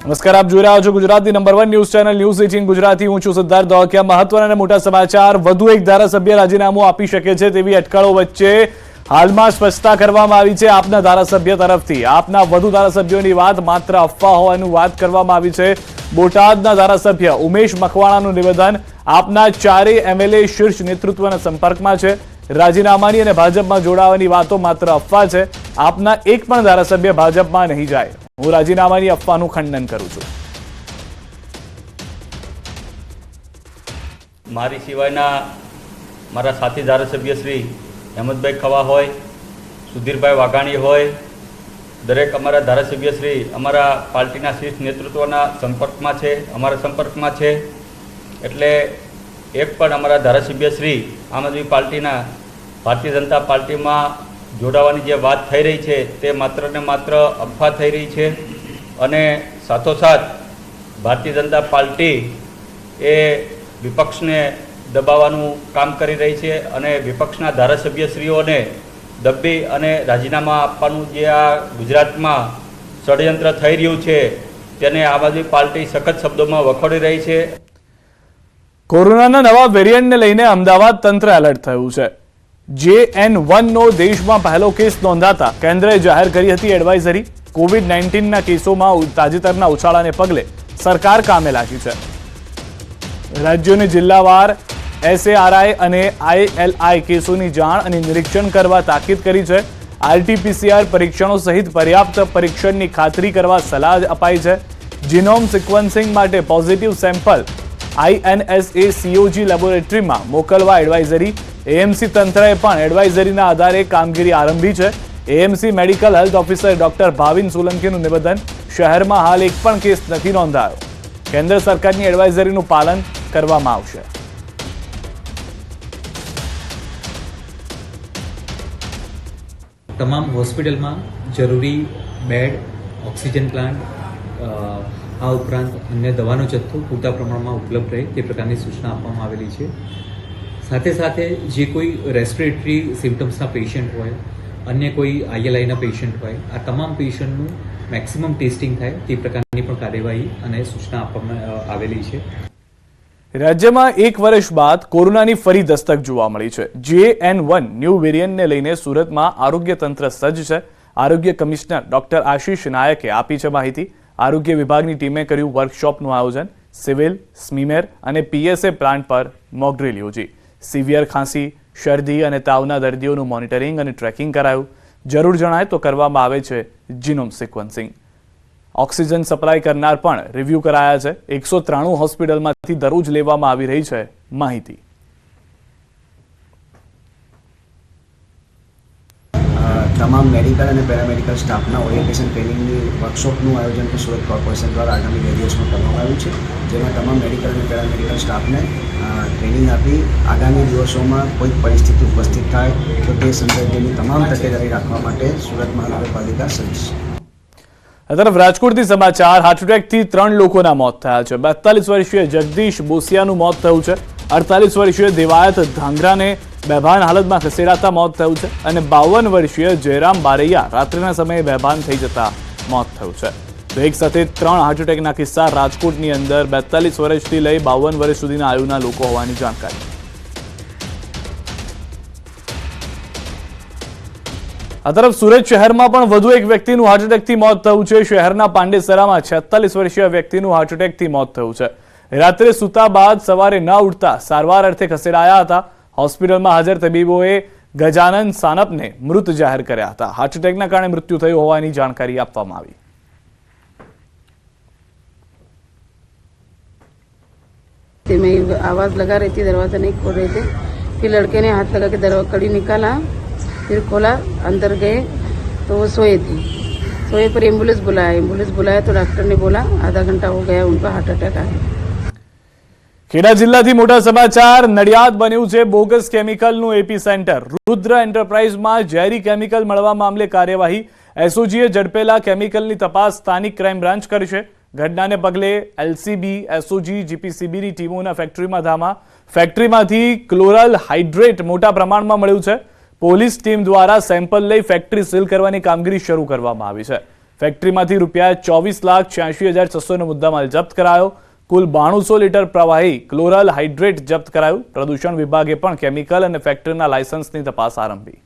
નમસ્કાર, આપ જોઈ રહ્યા છો ગુજરાતની number 1 news channel news 18 Gujarati. હું છું સિદ્ધાર્થ દોડકિયા। મહત્વના અને મોટા સમાચાર। વધુ એક ધારાસભ્ય રાજીનામું આપી શકે છે તેવી અટકળો વચ્ચે હાલમાં સ્પષ્ટતા કરવામાં આવી છે આપના ધારાસભ્ય તરફથી। આપના વધુ ધારાસભ્યોની વાત માત્ર અફવા હોવાનું વાત કરવામાં આવી છે। બોટાદના ધારાસભ્ય ઉમેશ મકવાણાનું નિવેદન, આપના ચારેય એમએલએ શીર્ષ નેતૃત્વના સંપર્કમાં છે। રાજીનામાની અને ભાજપમાં જોડાવાની વાતો માત્ર અફવા છે। આપના એક પણ ધારાસભ્ય ભાજપમાં નહીં જાય। હું રાજીનામાની અફવાનું ખંડન કરું છું। મારી સિવાયના મારા સાથી ધારાસભ્ય શ્રી હેમંતભાઈ ખવા હોય, સુધીરભાઈ વાઘાણી હોય, દરેક અમારા ધારાસભ્ય શ્રી અમારા પાર્ટીના શીર્ષ નેતૃત્વના સંપર્કમાં છે, અમારા સંપર્કમાં છે। એટલે એક પણ અમારા ધારાસભ્ય શ્રી આમ આદમી પાર્ટીના ભારતીય જનતા પાર્ટીમાં જોડાવાની જે વાત થઈ રહી છે તે માત્ર ને માત્ર અફવા થઈ રહી છે। અને સાથોસાથ ભારતીય જનતા પાર્ટી એ વિપક્ષને દબાવવાનું કામ કરી રહી છે અને વિપક્ષના ધારાસભ્યશ્રીઓને દબી અને રાજીનામા આપવાનું જે આ ગુજરાતમાં ષડયંત્ર થઈ રહ્યું છે તેને આમ આદમી પાર્ટી સખત શબ્દોમાં વખોડી રહી છે। કોરોનાના નવા વેરિયન્ટને લઈને અમદાવાદ તંત્ર એલર્ટ થયું છે। JN1 નો દેશમાં પહેલો કેસ નોંધાતા કેન્દ્રએ જાહેર કરી હતી એડવાઇઝરી। કોવિડ-19ના કેસોમાં તાજેતરના ઉછાળાને પગલે સરકાર કામે લાગી છે। રાજ્યોને જિલ્લાવાર SARI અને ILI કેસોની જાણ અને નિરીક્ષણ કરવા તાકીદ કરી છે। RT-PCR પરીક્ષણો સહિત પર્યાપ્ત પરીક્ષણની ખાતરી કરવા સલાહ અપાઈ છે। જીનોમ સિક્વન્સિંગ માટે પોઝિટિવ સેમ્પલ INSA-COG લેબોરેટરીમાં મોકલવા એડવાઇઝરી। AMC તંત્રએ પણ એડવાઇઝરીના આધારે કામગીરી આરંભી છે। AMC medical health officer doctor Bhavin સોલંકીનું નિવેદન, શહેરમાં હાલ એક પણ કેસ નથી નોંધાયો। કેન્દ્ર સરકારની એડવાઇઝરીનું પાલન કરવામાં આવશે। તમામ હોસ્પિટલમાં જરૂરી બેડ, ઓક્સિજન પ્લાન્ટ, આ ઉપરાંત અન્ય દવાનો જથ્થો પૂરતા પ્રમાણમાં ઉપલબ્ધ રહે તે પ્રકારની સૂચના આપવામાં આવેલી છે। સાથે સાથે જે કોઈ રેસ્પિરેટરી સિમ્ટમ્સના પેશન્ટ હોય, અન્ય કોઈ ILIના પેશન્ટ હોય, આ તમામ પેશન્ટનું મેક્સિમમ ટેસ્ટિંગ થાય તે પ્રકારની પણ કાર્યવાહી અને સૂચના આપવામાં આવેલી છે। રાજ્યમાં એક વર્ષ બાદ કોરોનાની ફરી દસ્તક જોવા મળી છે। JN1 ન્યૂ વેરિયન્ટને લઈને સુરતમાં આરોગ્ય તંત્ર સજ્જ છે। આરોગ્ય કમિશનર ડોક્ટર આશીષ નાયકે આપી છે માહિતી। આરોગ્ય વિભાગની ટીમે કર્યું વર્કશોપનું આયોજન। સિવિલ, સ્મીમેર અને PSA પ્લાન્ટ પર મોકડ્રીલ યોજી। સિવિયર ખાંસી, શરદી અને તાવના દર્દીઓનું મોનિટરિંગ અને ટ્રેકિંગ કરાયું। જરૂર જણાય તો કરવામાં આવે છે જીનોમ સિક્વન્સિંગ। ઓક્સિજન સપ્લાય કરનાર પણ રિવ્યૂ કરાયા છે। 193 હોસ્પિટલમાંથી દરરોજ લેવામાં આવી રહી છે માહિતી। તમામ મેડિકલ અને પેરામેડિકલ સ્ટાફના ઓરિએન્ટેશન ટ્રેનિંગની વર્કશોપનું આયોજન પણ સુરત કોર્પોરેશન દ્વારા આગામી 2 દિવસમાં કરવામાં આવ્યું છે, જેમાં તમામ મેડિકલ અને પેરામેડિકલ સ્ટાફને ટ્રેનિંગ આપી આગામી દિવસોમાં કોઈ પરિસ્થિતિ ઉપસ્થિત થાય તો તે સંદર્ભેની તમામ તકેદારી રાખવા માટે સુરત મહાનગરપાલિકા સજ્જ છે। આ તરફ રાજકોટથી સમાચાર। હાર્ટ એટેકથી 3 લોકોના મોત થયા છે। 42 વર્ષીય જગદીશ બોસિયાનું મોત થયું છે। 48 વર્ષીય દેવાયત ધાંગરાને બેભાન હાલતમાં ખસેડાતા મોત થયું છે અને 52 વર્ષીય જયરામ બારૈયા રાત્રિના સમયે બેભાન થઈ જતા મોત થયું છે। તો એક સાથે 3 હાર્ટ એટેકના કિસ્સા રાજકોટની અંદર 42 વર્ષથી લઈ 52 વર્ષ સુધીના આયુના લોકો હોવાની જાણકારી। આ તરફ સુરત શહેરમાં પણ વધુ એક વ્યક્તિનું હાર્ટ એટેકથી મોત થયું છે। શહેરના પાંડેસરામાં 46 વર્ષીય વ્યક્તિનું હાર્ટ એટેકથી મોત થયું છે। રાત્રે સૂતા બાદ સવારે ન ઉઠતા સારવાર અર્થે ખસેડાયા હતા। હોસ્પિટલમાં હાજર તબીબોએ ગજાનન સાનપને મૃત જાહેર કર્યા હતા। હાર્ટ એટેકના કારણે મૃત્યુ થયું હોવાની જાણકારી આપવામાં આવી। मैं आवाज़ लगा रही थी, दरवाज़ा नहीं खोल रहे थे। फिर लड़के ने हाथ लगा के दरवाजा कड़ी निकाला, फिर खोला, अंदर गए तो वो सोए थे। सोए पर एम्बुलेंस बुलाया तो डॉक्टर ने बोला आधा घंटा हो गया, उनको हार्ट अटैक आया। ખેડા જિલ્લાથી મોટા સમાચાર। નડિયાદ બન્યું છે બોગસ કેમિકલનું એપી સેન્ટર। રુદ્ર એન્ટરપ્રાઇઝમાં ઝેરી કેમિકલ મળવા મામલે કાર્યવાહી। SOGએ ઝડપેલા કેમિકલની તપાસ સ્થાનિક ક્રાઇમ બ્રાન્ચ કરશે। ઘટનાને પગલે LCB, SOG, GPCBની ટીમોના ફેક્ટરીમાં ધામા। ફેક્ટરીમાંથી ક્લોરલ હાઇડ્રેટ મોટા પ્રમાણમાં મળ્યું છે। પોલીસ ટીમ દ્વારા સેમ્પલ લઈ ફેક્ટરી સીલ કરવાની કામગીરી શરૂ કરવામાં આવી છે। ફેક્ટરીમાંથી ₹24,86,600નો મુદ્દામાલ જપ્ત કરાયો. કુલ 9200 લીટર પ્રવાહી ક્લોરલ હાઇડ્રેટ જપ્ત કરાયું. પ્રદૂષણ વિભાગે પણ કેમિકલ અને ફેક્ટરીના લાયસન્સની તપાસ આરંભી.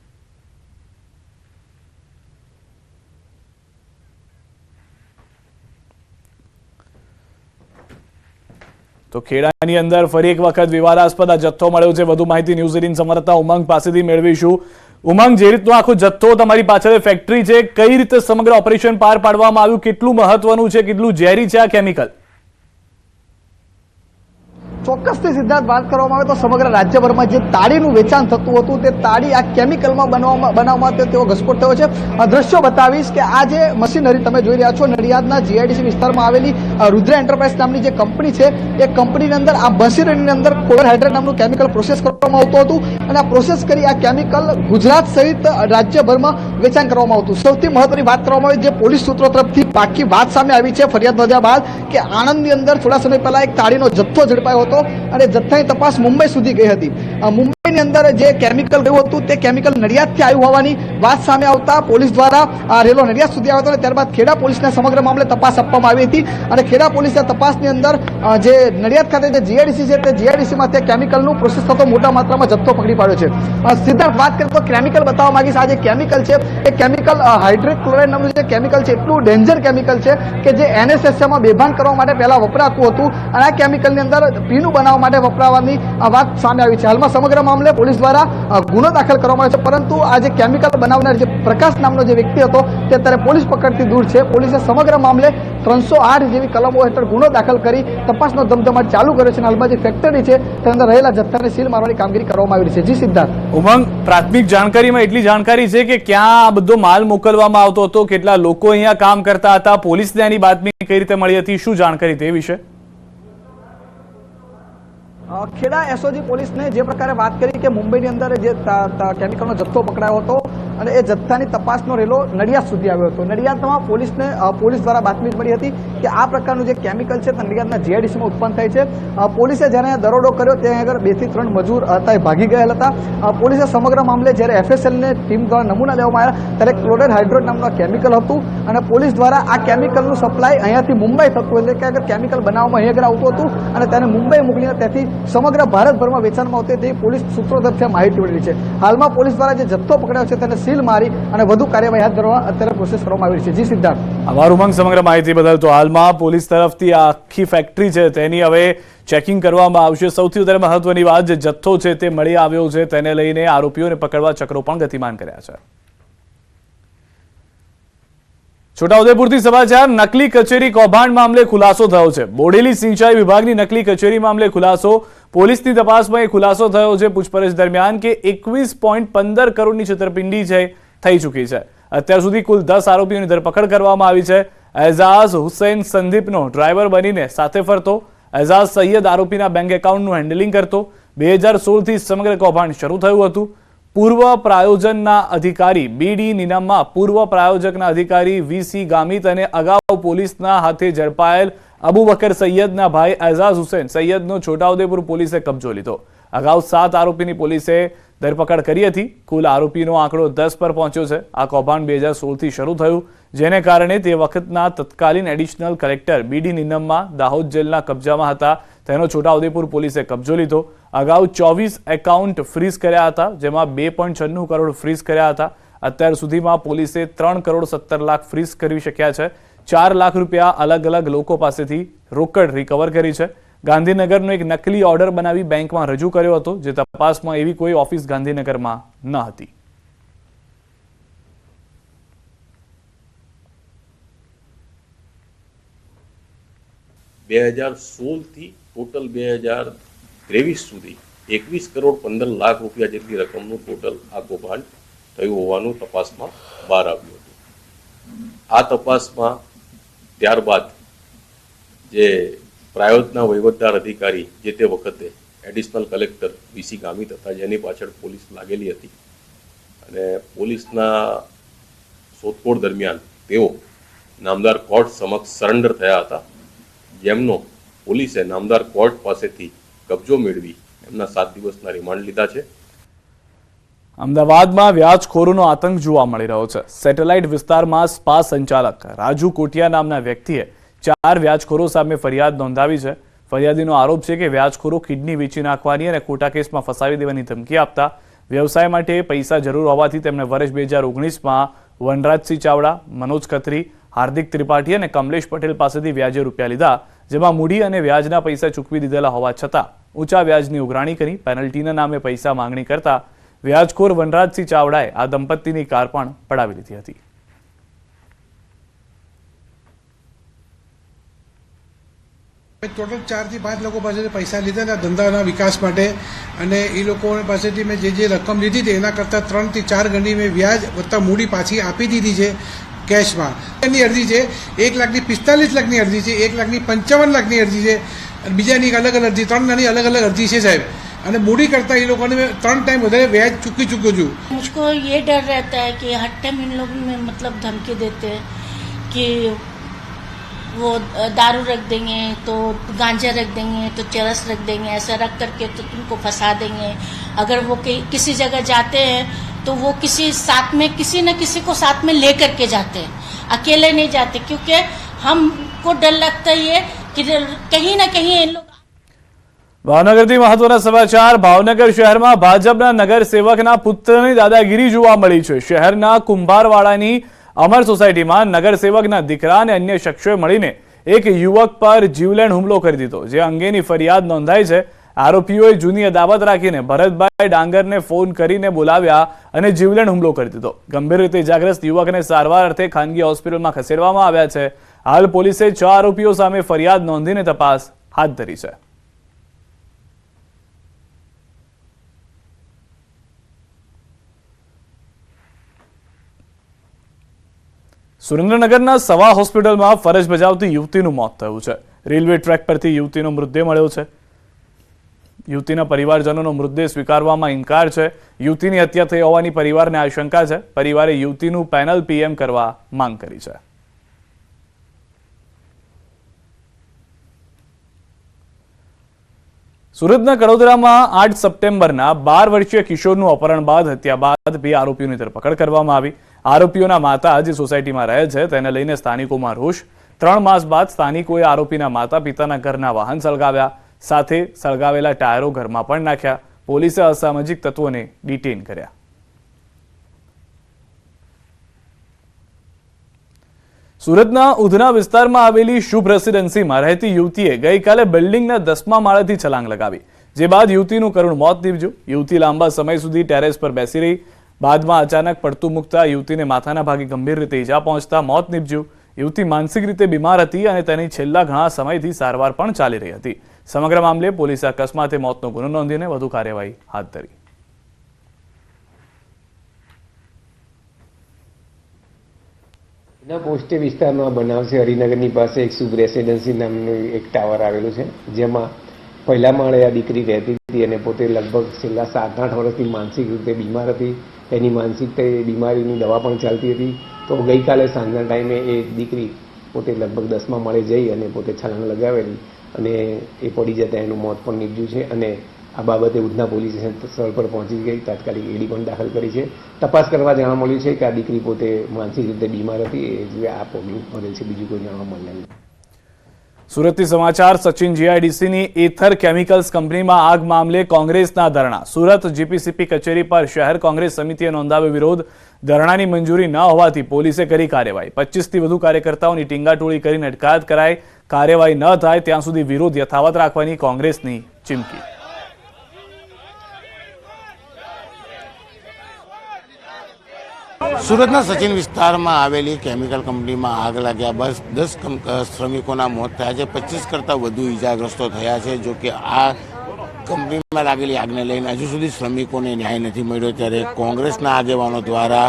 તો ખેડાની અંદર ફરી એક વખત વિવાદાસ્પદ આ જથ્થો મળ્યો છે. વધુ માહિતી ન્યૂઝ 18 સંવાદદાતા ઉમંગ પાસેથી મેળવીશું. ઉમંગ, જે રીતનો આખો જથ્થો તમારી પાછળ ફેક્ટરી છે, કઈ રીતે સમગ્ર ઓપરેશન પાર પાડવામાં આવ્યું, કેટલું મહત્વનું છે, કેટલું ઝેરી છે આ કેમિકલ? ચોક્કસથી સિદ્ધાર્થ વાત કરવામાં આવે તો સમગ્ર રાજ્યભરમાં જે તાળીનું વેચાણ થતું હતું તે તાળી આ કેમિકલમાં બનાવવામાં તેઓ ઘસકોટ થયો છે. દ્રશ્યો બતાવીશ કે આ જે મશીનરી તમે જોઈ રહ્યા છો, નડિયાદના જીઆઈડીસી વિસ્તારમાં આવેલી રુદ્ર એન્ટરપ્રાઇઝ નામની જે કંપની છે એ કંપનીની અંદર આ મશીનરીની અંદર ક્લોરલ હાઇડ્રેટ નામનું કેમિકલ પ્રોસેસ કરવામાં આવતું હતું અને આ પ્રોસેસ કરી આ કેમિકલ ગુજરાત સહિત રાજ્યભરમાં વેચાણ કરવામાં આવતું. સૌથી મહત્વની વાત કરવામાં આવે જે પોલીસ સૂત્રો તરફથી પાકી વાત સામે આવી છે ફરિયાદ નોંધ્યા બાદ કે આણંદની અંદર થોડા સમય પહેલા એક તાળીનો જથ્થો ઝડપાયો હતો અને જથ્થાની તપાસ મુંબઈ સુધી ગઈ હતી. મુંબઈની અંદર જે કેમિકલ રહ્યું હતું તે કેમિકલ નડિયાદથી આવ્યું હોવાની વાત સામે આવતા પોલીસ દ્વારા રેલો નડિયાદ સુધી આવ્યો હતો અને ત્યારબાદ ખેડા પોલીસને સમગ્ર મામલે તપાસ આપવામાં આવી હતી અને ખેડા પોલીસે તપાસની અંદર જે નડિયાદ ખાતે જે જીઆઈડીસી છે તે જીઆઈડીસીમાં તે કેમિકલનું પ્રોસેસ થતો મોટા માત્રામાં જથ્થો પકડી પાડ્યો છે. સિદ્ધાર્થ વાત કરીએ તો કેમિકલ બતાવવા માંગીશ. આ જે કેમિકલ છે એ કેમિકલ હાઇડ્રેટ ક્લોરાઇડ નામનું જે કેમિકલ છે એટલું ડેન્જર કેમિકલ છે કે જે એનએસએસમાં બેભાન કરવા માટે પહેલા વપરાતું હતું અને આ કેમિકલની અંદર પીનું બનાવવા માટે વપરાવાની વાત સામે આવી છે. હાલમાં સમગ્ર મામલે પોલીસ દ્વારા ગુનો દાખલ કરવામાં આવ્યો છે, પરંતુ આ જે કેમિકલ બનાવનાર જે પ્રકાશ નામનો જે વ્યક્તિ હતો તે અત્યારે પોલીસ પકડથી દૂર છે. પોલીસે સમગ્ર મામલે 308 જેવી કલમો હેઠળ ગુનો દાખલ કરી તપાસનો ધમધમાટ ચાલુ કર્યો છે અને હાલમાં જે ફેક્ટરી છે તેની અંદર રહેલા જથ્થાને સીલ મારવાની કામગીરી કરવામાં આવી રહી છે. જી સિદ્ધાર્થ. ઉમંગ, પ્રાથમિક જાણકારીમાં એટલી જાણકારી છે કે ક્યાં આ બધો માલ મોકલવામાં આવતો હતો, કેટલા લોકો અહીંયા કામ કરતા હતા, પોલીસને આની બાતમી કઈ રીતે મળી હતી, શું જાણકારી તે વિશે? ખેડા એસઓજી પોલીસને જે પ્રકારે વાત કરી કે મુંબઈની અંદર જે કેમિકલનો જથ્થો પકડાયો હતો અને એ જથ્થાની તપાસનો રેલો નડિયાદ સુધી આવ્યો હતો. નડિયાદમાં પોલીસ દ્વારા બાતમી મળી હતી કે આ પ્રકારનું જે કેમિકલ છે તે નડિયાદના જીઆઈડીસીમાં ઉત્પન્ન થાય છે. પોલીસે જ્યારે દરોડો કર્યો ત્યાં આગળ 2 થી 3 મજૂર હતા એ ભાગી ગયેલ હતા. પોલીસે સમગ્ર મામલે જ્યારે એફએસએલને ટીમ દ્વારા નમૂના લેવામાં આવ્યા ત્યારે ક્લોરાઇડ હાઇડ્રેટ નામનું કેમિકલ હતું અને પોલીસ દ્વારા આ કેમિકલનું સપ્લાય અહીંયાથી મુંબઈ થતું એટલે કે આગળ કેમિકલ બનાવવામાં અહીં આગળ આવતું હતું અને તેને મુંબઈ મોકલીને ત્યાંથી સમગ્ર ભારતભરમાં વેચાણમાં આવતી તે પોલીસ સૂત્રો તરફથી માહિતી મળી છે. હાલમાં પોલીસ દ્વારા જે જથ્થો પકડાયો છે તેને સીલ મારી અને વધુ કાર્યવાહી હાથ ધરવા અત્યારે પ્રોસેસ કરવામાં આવી રહી છે. જી સિદ્ધાર્થ. આભાર ઉમંગ સમગ્ર માહિતી બદલ. તો હાલમાં પોલીસ તરફથી આ આખી ફેક્ટરી છે તેની હવે ચેકિંગ કરવામાં આવશે. સૌથી વધારે મહત્વની વાત, જે જથ્થો છે તે મળી આવ્યો છે તેને લઈને આરોપીઓને પકડવા ચક્રો પણ ગતિમાન કર્યા છે. છોટાઉદેપુરથી સમાચાર. નકલી કચેરી કૌભાંડ મામલે ખુલાસો થયો છે. બોડેલી સિંચાઈ વિભાગની નકલી કચેરી મામલે ખુલાસો. પોલીસની તપાસમાં એ ખુલાસો થયો છે પૂછપરછ દરમિયાન કે 21.15 કરોડની છેતરપિંડી થઈ ચૂકી છે. અત્યાર સુધી કુલ 10 આરોપીઓની ધરપકડ કરવામાં આવી છે. એઝાઝ હુસૈન સંદીપનો ડ્રાઈવર બનીને સાથે ફરતો. એઝાઝ સૈયદ આરોપીના બેંક એકાઉન્ટનું હેન્ડલિંગ કરતો. 2016થી સમગ્ર કૌભાંડ શરૂ થયું હતું. પૂર્વ પ્રાયોજનના અધિકારી બીડી નિનામમાં પૂર્વ પ્રાયોજકના અધિકારી વીસી ગામિત અને અગાઉ પોલીસના હાથે ઝડપાયેલ અબુબકર સૈયદના ભાઈ એઝાઝ હુસૈન સૈયદનો છોટાઉદેપુર પોલીસે કબજો લીધો. અગાઉ 7 આરોપીની પોલીસે ધરપકડ કરી હતી. કુલ આરોપીનો આંકડો 10 પર પહોંચ્યો છે. આ કૌભાંડ 2016થી શરૂ થયું, જેને કારણે તે વખતના તત્કાલીન એડિશનલ કલેક્ટર બીડી નિનામમાં દાહોદ જેલના કબજામાં હતા. તેનો છોટાઉદેપુર પોલીસે કબજો લીધો. અગાઉ 24 એકાઉન્ટ ફ્રીઝ કર્યા હતા, જેમાં 2.96 કરોડ ફ્રીઝ કર્યા હતા. અત્યાર સુધીમાં પોલીસે 3.17 કરોડ ફ્રીઝ કરી શક્યા છે. 4 લાખ રૂપિયા અલગ અલગ લોકો પાસેથી રોકડ રિકવર કરી છે. ગાંધીનગરનો એક નકલી ઓર્ડર બનાવી બેંકમાં રજૂ કર્યો હતો, જે તપાસમાં એવી કોઈ ઓફિસ ગાંધીનગરમાં ન હતી. થી ટોટલ 2023 સુધી 21 કરોડ 15 લાખ રૂપિયા જેટલી રકમનું ટોટલ આ કૌભાંડ થયું હોવાનું તપાસમાં બહાર આવ્યું હતું. આ તપાસમાં ત્યારબાદ જે પ્રાયોજના વહીવટદાર અધિકારી જે તે વખતે એડિશનલ કલેક્ટર વીસી ગામિત હતા, જેની પાછળ પોલીસ લાગેલી હતી અને પોલીસના શોધખોળ દરમિયાન તેઓ નામદાર કોર્ટ સમક્ષ સરેન્ડર થયા હતા, જેમનો પોલીસે નામદાર કોર્ટ પાસેથી કબજો મેળવી એમના 7 દિવસના રિમાન્ડ લીધા છે. અમદાવાદમાં વ્યાજખોરોનો આતંક જોવા મળી રહ્યો છે. સેટેલાઇટ વિસ્તારમાં સ્પા સંચાલક રાજુ કોટિયા નામના વ્યક્તિએ 4 વ્યાજખોરો સામે ફરિયાદ નોંધાવી છે. ફરિયાદીનો આરોપ છે કે વ્યાજખોરો કિડની વેચી નાખવાની અને ખોટા કેસમાં ફસાવી દેવાની ધમકી આપતા. વ્યવસાય માટે પૈસા જરૂર હોવાથી તેમણે વર્ષ 2019માં વનરાજસિંહ ચાવડા, મનોજ ખત્રી, હાર્દિક ત્રિપાઠી અને કમલેશ પટેલ પાસેથી વ્યાજે રૂપિયા લીધા, જેમાં મૂડી અને વ્યાજના પૈસા ચૂકવી દીધેલા હોવા છતાં ઊંચા વ્યાજની ઉઘરાણી કરી પેનલ્ટીના નામે પૈસા માંગણી કરતા વ્યાજખોર વનરાજસિંહ ચાવડાએ આ દંપતીની કાર પણ પડાવી લીધી હતી. ટોટલ 4 થી 5 લોકો પાસેથી પૈસા લીધા ધંધાના વિકાસ માટે, અને એ લોકો પાસેથી મેં જે રકમ લીધી હતી એના કરતાં 3 થી 4 ગણી મેં વ્યાજ વત્તા મૂડી પાછી આપી દીધી છે કેશમાં. એની અરજી છે 1,45,00,000ની અરજી છે, 1,55,00,000ની અરજી છે, અને બીજાની અલગ અલગ અરજી, 3 ગણી અલગ અલગ અરજી છે સાહેબ. અને મૂડી કરતાં એ લોકોને મેં 3 ટાઈમ વધારે વ્યાજ ચૂકી ચૂક્યો છું. मुझको ये डर रहता है कि हर टाइम इन लोग में मतलब धमकी देते हैं कि वो दारू रख देंगे तो गांजा रख देंगे तो चरस रख देंगे, ऐसा रख करके तो तुमको फंसा देंगे. अगर वो किसी जगह जाते हैं तो वो किसी साथ में किसी न किसी को साथ में ले करके जाते हैं, अकेले नहीं जाते, क्योंकि हमको डर लगता है कि कहीं ना कहीं इन लोग. ભાવનગરથી મહત્વના સમાચાર. ભાવનગર શહેરમાં ભાજપના નગરસેવકના પુત્રની દાદાગીરી જોવા મળી છે. શહેરના કુંભારવાડાની અમર સોસાયટીમાં નગરસેવકના દીકરા અને અન્ય શખ્સોએ મળીને એક યુવક પર જીવલેણ હુમલો કરી દીધો, જે અંગેની ફરિયાદ નોંધાઈ છે. આરોપીઓએ જૂની અદાવત રાખીને ભરતભાઈ ડાંગરને ફોન કરીને બોલાવ્યા અને જીવલેણ હુમલો કરી દીધો. ગંભીર રીતે ઇજાગ્રસ્ત યુવકને સારવાર અર્થે ખાનગી હોસ્પિટલમાં ખસેડવામાં આવ્યા છે. હાલ પોલીસે 6 આરોપીઓ સામે ફરિયાદ નોંધીને તપાસ હાથ ધરી છે. સુરેન્દ્રનગરના સવા હોસ્પિટલમાં ફરજ બજાવતી યુવતીનું મોત થયું છે. રેલવે ટ્રેક પરથી યુવતીનો મૃતદેહ મળ્યો છે. યુવતીના પરિવારજનોનો મૃતદેહ સ્વીકારવામાં ઇનકાર છે. યુવતીની હત્યા થઈ હોવાની પરિવારને આશંકા છે. પરિવારે યુવતીનું પેનલ પીએમ કરવા માંગ કરી છે. સુરતના કડોદરામાં 8 સપ્ટેમ્બરના 12 વર્ષીય કિશોરનું અપહરણ બાદ હત્યા બાદ 2 આરોપીઓની ધરપકડ કરવામાં આવી. આરોપીઓના માતા જે સોસાયટીમાં રહે છે તેને લઈને સ્થાનિકોમાં રોષ. 3 માસ બાદ સ્થાનિકોએ આરોપીના માતા પિતાના ઘરના વાહન સળગાવ્યા, સાથે સળગાવેલા ટાયરો ઘરમાં પણ નાખ્યા. પોલીસે અસામાજિક તત્વોને ડિટેઇન કર્યા. સુરતના ઉધના વિસ્તારમાં આવેલી શુભ રેસિડેન્સીમાં રહેતી યુવતીએ ગઈકાલે બિલ્ડિંગના 10મા માળેથી છલાંગ લગાવી, જે બાદ યુવતીનું કરુણ મોત નીપજ્યું. યુવતી લાંબા સમય સુધી ટેરેસ પર બેસી રહી. બાદમાં અચાનક પડતું મૂકતા યુવતીને માથાના ભાગે ગંભીર રીતે ઈજા પહોંચતા મોત નીપજ્યું. યુવતી માનસિક રીતે બીમાર હતી અને તેની છેલ્લા ઘણા સમયથી સારવાર પણ ચાલી રહી હતી. સમગ્ર મામલે પોલીસે અકસ્માતે મોતનો ગુનો નોંધીને વધુ કાર્યવાહી હાથ ધરી. પોસ્ટે વિસ્તારમાં બનાવ છે. હરિનગરની પાસે એક શુભ રેસિડેન્સી નામનું એક ટાવર આવેલું છે, જેમાં પહેલા માળે આ દીકરી રહેતી હતી અને પોતે લગભગ છેલ્લા 7-8 વર્ષથી માનસિક રીતે બીમાર હતી. એની માનસિક બીમારીની દવા પણ ચાલતી હતી. તો ગઈકાલે સાંજના ટાઈમે એ દીકરી પોતે લગભગ 10મા માળે જઈ અને પોતે છલાંગ લગાવેલી અને એ પડી જતા એનું મોત પણ નીપજ્યું છે. અને આ બાબતે ઉધના પોલીસ સ્થળ પર પહોંચી ગઈ, તાત્કાલિક એડી પણ દાખલ કરી છે. તપાસ કરવા જાણવા મળ્યું છે કે આ દીકરી પોતે માનસિક રીતે બીમાર હતી, એ આ પગલું ભરેલ છે. બીજું કોઈ જાણવા મળેલ નથી. સુરતથી સમાચાર. સચિન જીઆઈડીસીની એથર કેમિકલ્સ કંપનીમાં આગ મામલે કોંગ્રેસના ધરણા. સુરત જીપીસીપી કચેરી પર શહેર કોંગ્રેસ સમિતિએ નોંધાવ્યો વિરોધ. ધરણાની મંજૂરી ન હોવાથી પોલીસે કરી કાર્યવાહી. 25થી વધુ કાર્યકર્તાઓની ટીંગાટોળી કરીને અટકાયત કરાઈ. કાર્યવાહી ન થાય ત્યાં સુધી વિરોધ યથાવત રાખવાની કોંગ્રેસની ચીમકી. સુરતના સચિન વિસ્તારમાં આવેલી કેમિકલ કંપનીમાં આગ લાગ્યા બાદ 10 શ્રમિકોના મોત થયા છે. 25 કરતાં વધુ ઇજાગ્રસ્તો થયા છે. જો કે આ કંપનીમાં લાગેલી આગને લઈને હજુ સુધી શ્રમિકોને ન્યાય નથી મળ્યો, ત્યારે કોંગ્રેસના આગેવાનો દ્વારા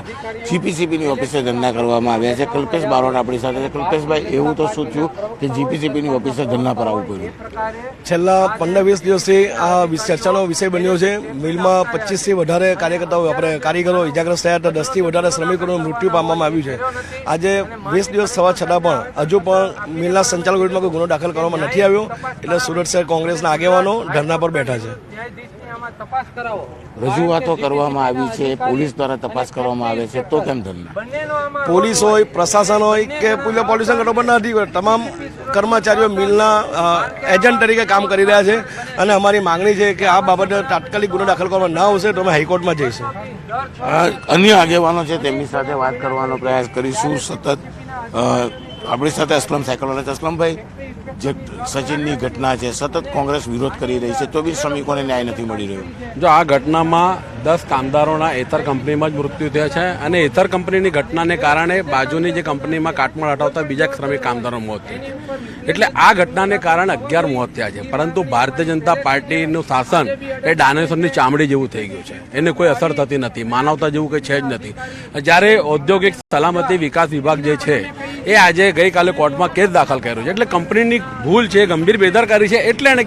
જીપીસીબીની ઓફિસે ધરણા કરવામાં આવ્યા છે. કલ્પેશ બારોટ આપણી સાથે છે. કલ્પેશભાઈ, એવું તો શું થયું કે જીપીસીબીની ઓફિસે ધરણા પર આવવું પડ્યું? છેલ્લા 15-20 દિવસથી આ ચર્ચાનો વિષય બન્યો છે. મિલમાં 25થી વધારે કારીગરો ઇજાગ્રસ્ત થયા હતા. 10થી વધારે શ્રમિકોનું મૃત્યુ પામવામાં આવ્યું છે. આજે 20 દિવસ થવા છતાં પણ હજુ પણ મિલના સંચાલક વિરુદ્ધમાં કોઈ ગુનો દાખલ કરવામાં નથી આવ્યો. એટલે સુરત શહેર કોંગ્રેસના આગેવાનો ધરણા પર બેઠા છે. રજૂઆતો કરવામાં આવી છે, પોલીસ દ્વારા તપાસ કરવામાં આવે છે, તો કેમ ધરના? પોલીસ હોય, પ્રશાસન હોય કે પોલ્યુશન કંટ્રોલ નથી, તમામ કર્મચારીઓ મિલના એજન્ટ તરીકે કામ કરી રહ્યા છે અને અમારી માંગણી છે કે આ બાબતે તાત્કાલિક ગુનો દાખલ કરવામાં ના આવશે તો અમે હાઈકોર્ટમાં જઈશું. અન્ય આગેવાનો છે તેમની સાથે વાત કરવાનો પ્રયાસ કરીશું. સતત આપણી સાથે અસલમ સાયકલવાલા છે. અસલમભાઈ, જે સચિનની ઘટના છે, સતત કોંગ્રેસ વિરોધ કરી રહી છે તો બી શ્રમિકોને ન્યાય નથી મળી રહ્યો. જો આ ઘટનામાં 10 કામદારોના એથર કંપનીમાં જ મૃત્યુ થયા છે અને એથર કંપનીની ઘટનાને કારણે બાજુની જે કંપનીમાં કાટમાળ હટાવતા બીજા શ્રમિક કામદારો મોત થઈ છે. એટલે આ ઘટનાને કારણે 11 મોત થયા છે. પરંતુ ભારતીય જનતા પાર્ટીનું શાસન એ ડાયનોસરની ચામડી જેવું થઈ ગયું છે. એને કોઈ અસર થતી નથી, માનવતા જેવું કંઈ છે જ નથી. જ્યારે ઔદ્યોગિક સલામતી વિકાસ વિભાગ જે છે એ આજે ગઈકાલે કોર્ટમાં કેસ દાખલ કર્યો છે. એટલે કંપનીની ભૂલ છે, ગંભીર બેદરકારી છે એટલે એને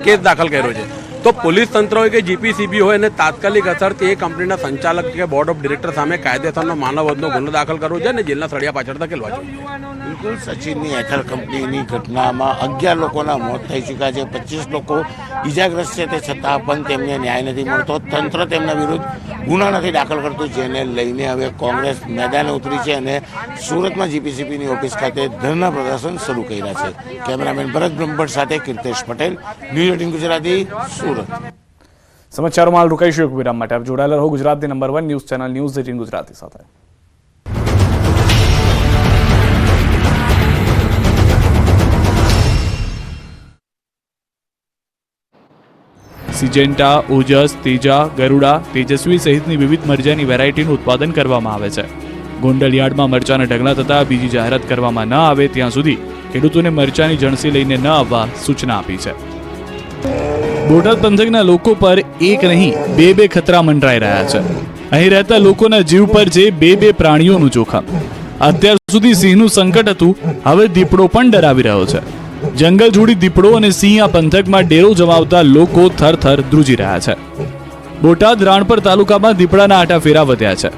કેસ દાખલ કર્યો છે. તો પોલીસ તંત્ર હોય કે જીપીસીબી હોય એને તાત્કાલિક અસરથી એ કંપનીના સંચાલક કે બોર્ડ ઓફ ડિરેક્ટર સામે કાયદેસરનો માનવવધનો ગુનો દાખલ કરવો છે અને જેલના સળિયા પાછળ ધકેલવા જોઈએ. બિલકુલ, સચિનની એથર કંપનીની ઘટનામાં 11 લોકોના મોત થઈ ચૂક્યા છે, 25 લોકો ઈજાગ્રસ્ત છે. તે છતાં પણ તેમને ન્યાય નથી મળતો. તંત્ર તેમના વિરુદ્ધ ગુના નથી દાખલ કરતું, જેને લઈને હવે કોંગ્રેસ મેદાને ઉતરી છે અને સુરતમાં જીપીસીબીની ઓફિસ ખાતે ધરના પ્રદર્શન શરૂ કર્યા છે. કેમેરામેન ભરત બ્રહ્મભટ્ટ સાથે કીર્તેશ પટેલ, ન્યૂઝ 18 ગુજરાતી, સુરત. સમાચારોમાં હાલ રોકાઈશું એક વિરામ માટે. આપ જોડાયેલા રહો ગુજરાતની number 1 news channel news 18 Gujarati સાથે. સિજેન્ટા, ઓજસ, તેજા, ગરુડા, તેજસ્વી સહિતની વિવિધ મરચાની વેરાયટીનું ઉત્પાદન કરવામાં આવે છે. ગોંડલ યાર્ડમાં મરચાના ઢગલા થતા બીજી જાહેરાત કરવામાં ન આવે ત્યાં સુધી ખેડૂતોને મરચાની જણસી લઈને ન આવવા સૂચના આપી છે. બોટાદ પંથકના લોકો પર એક નહીં બે ખતરા મંડરાઈ રહ્યા છે. અહીં રહેતા લોકોના જીવ પર છે બે પ્રાણીઓનું જોખમ. અત્યાર સુધી સિંહનું સંકટ હતું, હવે દીપડો પણ ડરાવી રહ્યો છે. જંગલ જોડી દીપડો અને સિંહ આ પંથકમાં ડેરો જમાવતા લોકો થરથર ધ્રુજી રહ્યા છે. બોટાદ રાણપર તાલુકામાં દીપડાના આટા ફેરા વધ્યા છે.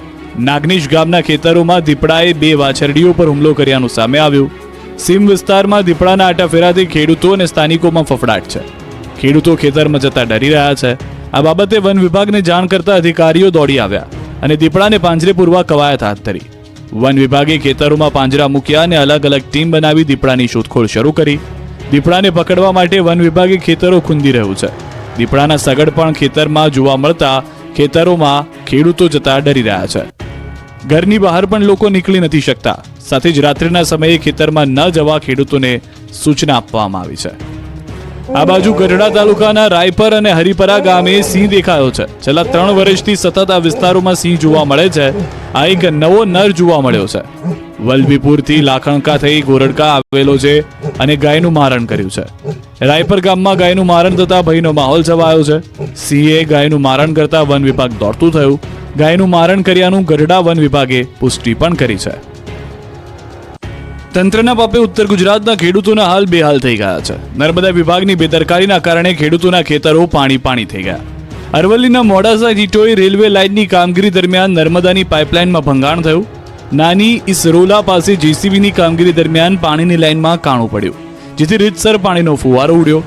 નાગનીશ ગામના ખેતરોમાં દીપડાએ 2 વાછરડીઓ પર હુમલો કર્યાનું સામે આવ્યું. સીમ વિસ્તારમાં દીપડાના આટા ફેરાથી ખેડૂતો અને સ્થાનિકોમાં ફફડાટ છે. ખેડૂતો ખેતરમાં જતા ડરી રહ્યા છે. આ બાબતે વન વિભાગને જાણ કરતા અધિકારીઓ દોડી આવ્યા અને દીપડાને પાંજરે પૂરવા કવાયત હાથ ધરી. વન વિભાગે ખેતરોમાં પાંજરા મૂક્યા અને અલગ અલગ ટીમ બનાવી દીપડાની શોધખોળ શરૂ કરી. દીપડાને પકડવા માટે વન વિભાગે ખેતરો ખૂંદી રહ્યું છે. દીપડાના સગડ પણ ખેતરમાં જોવા મળતા ખેતરોમાં ખેડૂતો જતા ડરી રહ્યા છે. ઘરની બહાર પણ લોકો નીકળી નથી શકતા. સાથે જ રાત્રિના સમયે ખેતરમાં ન જવા ખેડૂતોને સૂચના આપવામાં આવી છે. આ બાજુ ગઢડા તાલુકાના રાયપર અને હરિપરા ગામે સિંહ દેખાયો છે. છેલ્લા 3 વર્ષથી સતત આ વિસ્તારોમાં સિંહ જોવા મળે છે. આ એક નવો નર જોવા મળ્યો છે. વલભીપુરથી લાખણકા થઈ ગોરડકા આવેલો છે અને ગાયનું મારણ કર્યું છે. રાયપર ગામમાં ગાયનું મારણ થતા ભયનો માહોલ છવાયો છે. સિંહે ગાયનું મારણ કરતા વન વિભાગ દોડતું થયું. ગાયનું મારણ કર્યાનું ગઢડા વન વિભાગે પુષ્ટિ પણ કરી છે. તંત્રના પાપે ઉત્તર ગુજરાતના ખેડૂતોના હાલ બેહાલ થઈ ગયા છે. નર્મદા વિભાગની બેદરકારીના કારણે ખેડૂતોના ખેતરો પાણી થઈ ગયા. અરવલ્લીના મોડાસા ટીટોઈ રેલવે લાઇનની કામગીરી દરમિયાન નર્મદાની પાઇપલાઇનમાં ભંગાણ થયું. નાની ઇસરોલા પાસે જેસીબીની કામગીરી દરમિયાન પાણીની લાઇનમાં કાણું પડ્યું, જેથી રીતસર પાણીનો ફુવારો ઉડ્યો.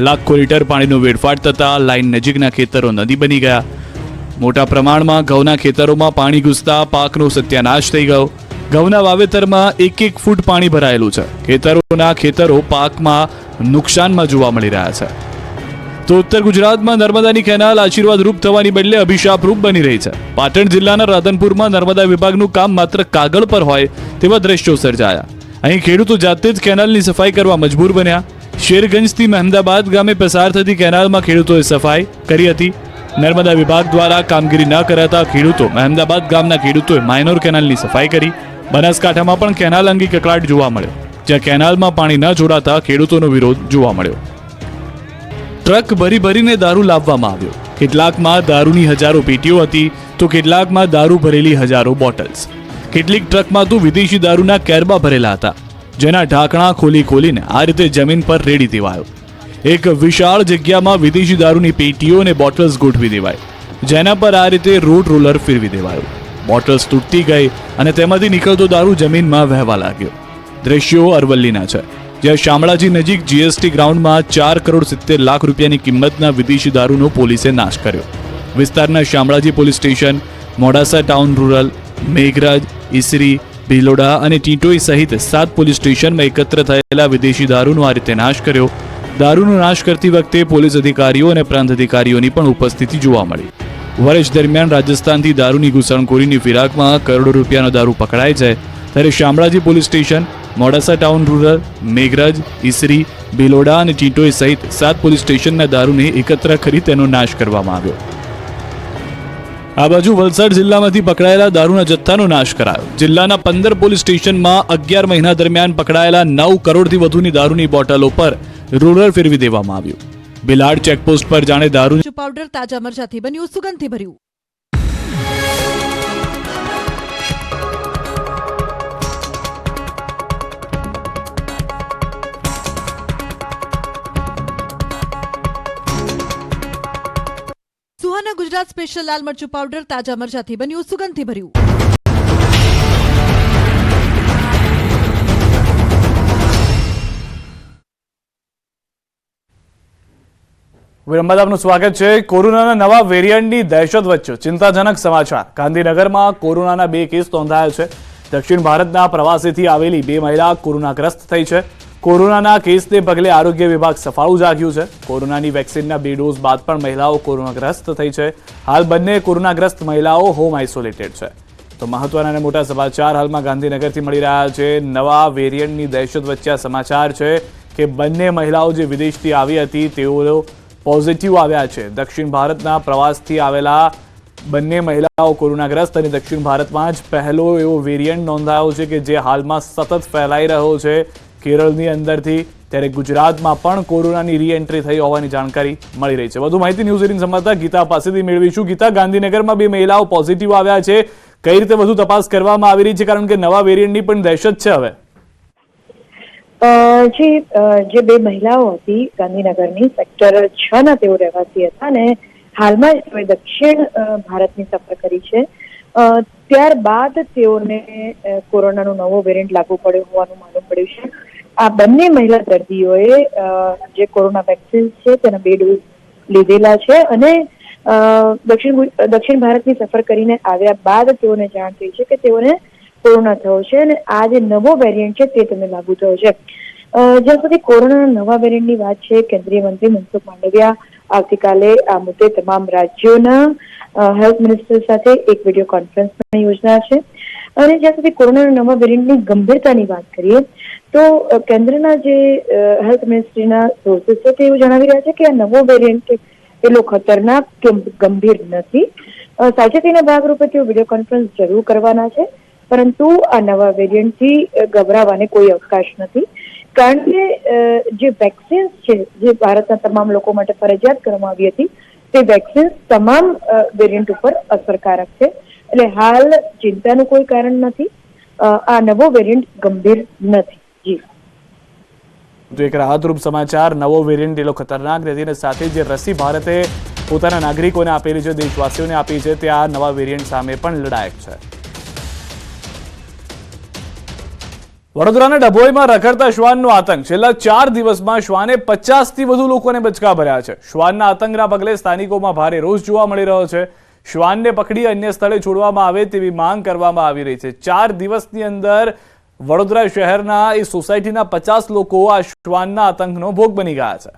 લાખો લીટર પાણીનો વેડફાટ થતાં લાઇન નજીકના ખેતરો નદી બની ગયા. મોટા પ્રમાણમાં ઘઉંના ખેતરોમાં પાણી ઘૂસતા પાકનો સત્યાનાશ થઈ ગયો. ઘઉંના વાવેતરમાં 1 ફૂટ પાણી ભરાયેલું છે. ખેતરો પાકમાં નુકસાનમાં જોવા મળી રહ્યા છે. તો ઉત્તર ગુજરાતમાં નર્મદાની કેનાલ આશીર્વાદરૂપ થવાની બદલે અભિશાપરૂપ બની રહી છે. પાટણ જિલ્લાના રાધનપુરમાં નર્મદા વિભાગનું કામ માત્ર કાગળ પર હોય તેવા દ્રશ્યો સર્જાયા. અહીં ખેડૂતો જાતે જ કેનાલની સફાઈ કરવા મજબૂર બન્યા. શેરગંજથી મહેમદાબાદ ગામે પસાર થતી કેનાલમાં ખેડૂતોએ સફાઈ કરી હતી. નર્મદા વિભાગ દ્વારા કામગીરી ન કરાતા ખેડૂતો મહેમદાબાદ ગામના ખેડૂતોએ માઇનોર કેનાલની સફાઈ કરી. બનાસકાંઠામાં પણ કેનાલ અંગે કકળાટ જોવા મળ્યો, જ્યાં કેનાલમાં પાણી ન જોડાતા ખેડૂતોનો વિરોધ જોવા મળ્યો. ટ્રક ભરીને દારૂ લાવવામાં આવ્યો. કેટલાકમાં દારૂની હજારો પેટીઓ હતી તો કેટલાકમાં દારૂ ભરેલી હજારો બોટલ્સ. કેટલીક ટ્રકમાં તો વિદેશી દારૂના કેરબા ભરેલા હતા, જેના ઢાંકણા ખોલીને આ રીતે જમીન પર રેડી દેવાયો. એક વિશાળ જગ્યામાં વિદેશી દારૂની પેટીઓ અને બોટલ્સ ગોઠવી દેવાય, જેના પર આ રીતે રોડ રોલર ફેરવી દેવાયો. બોટલ્સ તૂટતી ગઈ અને તેમાંથી નીકળતો દારૂ જમીનમાં વહેવા લાગ્યો. દ્રશ્યો અરવલ્લીના છે, જ્યાં શામળાજી નજીક જીએસટી ગ્રાઉન્ડમાં 4,70 લાખ રૂપિયાની કિંમતના વિદેશી દારૂનો પોલીસે નાશ કર્યો. વિસ્તારના Shamlaji police station, Modasa town rural, Meghraj, Isari, Bhiloda અને ટીટોઈ સહિત 7 પોલીસ સ્ટેશનમાં એકત્ર થયેલા વિદેશી દારૂનો આ રીતે નાશ કર્યો. દારૂનો નાશ કરતી વખતે પોલીસ અધિકારીઓ અને પ્રાંત અધિકારીઓની પણ ઉપસ્થિતિ જોવા મળી. વર્ષ દરમિયાન રાજસ્થાનથી દારૂની ઘૂસણખોરીની ફિરાકમાં કરોડો રૂપિયાનો દારૂ પકડાય છે, ત્યારે Shamlaji police station, Modasa town rural, Meghraj, Isari, Bhiloda અને ટીટોઈ સહિત 7 પોલીસ સ્ટેશનના દારૂને એકત્ર કરી તેનો નાશ કરવામાં આવ્યો. આ બાજુ વલસાડ જિલ્લામાંથી પકડાયેલા દારૂના જથ્થાનો નાશ કરાયો. જિલ્લાના 15 પોલીસ સ્ટેશનમાં 11 મહિના દરમિયાન પકડાયેલા 9 કરોડથી વધુની દારૂની બોટલો પર રોલર ફેરવી દેવામાં આવ્યું. બિલાડ ચેકપોસ્ટ પર જાણે દારૂ પાવડર તાજા મરચાથી બન્યું સુગંધથી ભર્યું. સુહાના ગુજરાત સ્પેશિયલ લાલ મરચું પાવડર તાજા મરચાથી બન્યું સુગંધથી ભર્યું. વિરમબાદ આપનું સ્વાગત છે. કોરોનાના નવા વેરિયન્ટની દહેશત વચ્ચે ચિંતાજનક સમાચાર. ગાંધીનગરમાં કોરોનાના 2 કેસ નોંધાયા છે. દક્ષિણ ભારતના પ્રવાસેથી આવેલી 2 મહિલા કોરોનાગ્રસ્ત થઈ છે. કોરોનાના કેસને પગલે આરોગ્ય વિભાગ સફાળું જાગ્યું છે. કોરોનાની વેક્સિનના 2 ડોઝ બાદ પણ મહિલાઓ કોરોનાગ્રસ્ત થઈ છે. હાલ બંને કોરોનાગ્રસ્ત મહિલાઓ હોમ આઇસોલેટેડ છે. તો મહત્વના અને મોટા સમાચાર હાલમાં ગાંધીનગરથી મળી રહ્યા છે. નવા વેરિયન્ટની દહેશત વચ્ચે આ સમાચાર છે કે બંને મહિલાઓ જે વિદેશથી આવી હતી તેઓ પોઝિટિવ આવ્યા છે. દક્ષિણ ભારતના પ્રવાસથી આવેલા બંને મહિલાઓ કોરોનાગ્રસ્ત અને દક્ષિણ ભારતમાં જ પહેલો એવો વેરિયન્ટ નોંધાયો છે કે જે હાલમાં સતત ફેલાઈ રહ્યો છે કેરળની અંદરથી. ત્યારે ગુજરાતમાં પણ કોરોનાની રીએન્ટ્રી થઈ હોવાની જાણકારી મળી રહી છે. વધુ માહિતી ન્યૂઝ 18 સંવાદદાતા ગીતા પાસેથી મેળવીશું. ગીતા, ગાંધીનગરમાં 2 મહિલાઓ પોઝિટિવ આવ્યા છે, કઈ રીતે વધુ તપાસ કરવામાં આવી રહી છે, કારણ કે નવા વેરિયન્ટની પણ દહેશત છે હવે? જે 2 મહિલાઓ હતી ગાંધીનગરની સેક્ટર 6 ના તેઓ રહેવાસી હતા અને હાલમાં જ તેઓએ દક્ષિણ ભારતની સફર કરી છે. ત્યારબાદ તેઓને કોરોનાનો નવો વેરિયન્ટ લાગુ પડ્યો હોવાનું માલુમ પડ્યું છે. આ બંને મહિલા દર્દીઓએ જે કોરોના વેક્સિન છે તેના 2 ડોઝ લીધેલા છે અને દક્ષિણ ભારતની સફર કરીને આવ્યા બાદ તેઓને જાણ થઈ છે કે તેઓને કોરોના થયો છે અને આ જે નવો વેરિયન્ટ છે તે તેમને લાગુ થયો છે. જ્યાં સુધી કોરોનાના નવા વેરિયન્ટની વાત છે, કેન્દ્રીય મંત્રી મનસુખ માંડવિયા આવતીકાલે આ મુદ્દે તમામ રાજ્યોના હેલ્થ મિનિસ્ટર સાથે એક વિડીયો કોન્ફરન્સ યોજના છે. અને જ્યાં સુધી કોરોનાના નવા વેરિયન્ટની ગંભીરતાની વાત કરીએ તો કેન્દ્રના જે હેલ્થ મિનિસ્ટ્રીના સોર્સિસ છે તે એવું જણાવી રહ્યા છે કે આ નવો વેરિયન્ટ એટલો ખતરનાક કે ગંભીર નથી. સાવચેતીના ભાગરૂપે તેઓ વિડીયો કોન્ફરન્સ જરૂર કરવાના છે, પરંતુ આ નવા વેરિયન્ટથી ગભરાવાને કોઈ અવકાશ નથી. કારણ કે જે વેક્સિન્સ છે જે ભારતના તમામ લોકો માટે ફરજિયાત કરવામાં આવી હતી તે વેક્સિન્સ તમામ વેરિયન્ટ ઉપર અસરકારક છે. એટલે હાલ ચિંતાનું કોઈ કારણ નથી. આ નવો વેરિયન્ટ ગંભીર નથી. જી, તો એક રાહતરૂપ સમાચાર, નવો વેરિયન્ટ એટલો ખતરનાક નથી અને સાથે જે રસી ભારતે પોતાના નાગરિકોને આપેલી છે, દેશવાસીઓને આપી છે, તે આ નવા વેરિયન્ટ સામે પણ લડાયક છે. વડોદરાના ડભોઈમાં રખડતા શ્વાનનો આતંક. છેલ્લા 4 દિવસમાં શ્વાને 50થી વધુ લોકોને બચકા ભર્યા છે. શ્વાનના આતંકના પગલે સ્થાનિકોમાં ભારે રોષ જોવા મળી રહ્યો છે. શ્વાનને પકડી અન્ય સ્થળે છોડવામાં આવે તેવી માંગ કરવામાં આવી રહી છે. 4 દિવસની અંદર વડોદરા શહેરના એ સોસાયટીના 50 લોકો આ શ્વાનના આતંકનો ભોગ બની ગયા છે.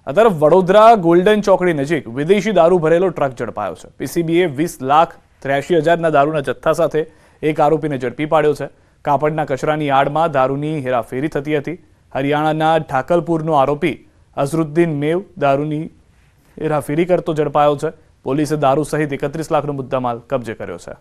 આ તરફ વડોદરા ગોલ્ડન ચોકડી નજીક વિદેશી દારૂ ભરેલો ટ્રક ઝડપાયો છે. પીસીબીએ 20,83,000ના દારૂના જથ્થા સાથે એક આરોપીને ઝડપી પાડ્યો છે. કાપડના કચરાની આડમાં દારૂની હેરાફેરી થતી હતી. હરિયાણાના ઠાકલપુરનો આરોપી અઝરુદ્દીન મેવ દારૂની હેરાફેરી કરતો ઝડપાયો છે. પોલીસે દારૂ સહિત 31 લાખનો મુદ્દામાલ કબજે કર્યો છે.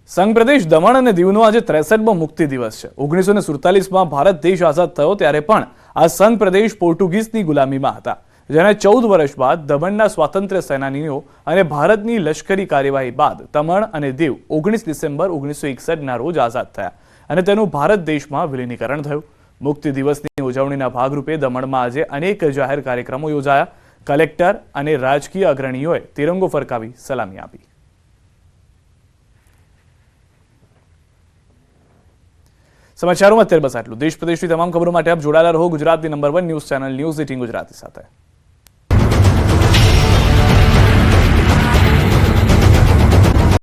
સંઘ પ્રદેશ દમણ અને દીવનો આજે 63મો મુક્તિ દિવસ છે. 1947માં ભારત દેશ આઝાદ થયો ત્યારે પણ આ સંઘ પ્રદેશ પોર્ટુગીઝની ગુલામીમાં હતા. જેને 14 વર્ષ બાદ દમણના સ્વાતંત્ર્ય સેનાનીઓ અને ભારતની લશ્કરી કાર્યવાહી બાદ દમણ અને દીવ 19 ડિસેમ્બર 1961ના રોજ આઝાદ થયા અને તેનું ભારત દેશમાં વિલીનીકરણ થયું. મુક્તિ દિવસની ઉજવણીના ભાગરૂપે દમણમાં આજે અનેક જાહેર કાર્યક્રમો યોજાયા. કલેક્ટર અને રાજકીય અગ્રણીઓએ તિરંગો ફરકાવી સલામી આપી. સમાચારોમાં અત્યારે બસ આટલું. દેશ પ્રદેશની તમામ ખબરો માટે આપ જોડાયેલા રહો ગુજરાતની number 1 news channel news 18 Gujarati સાથે.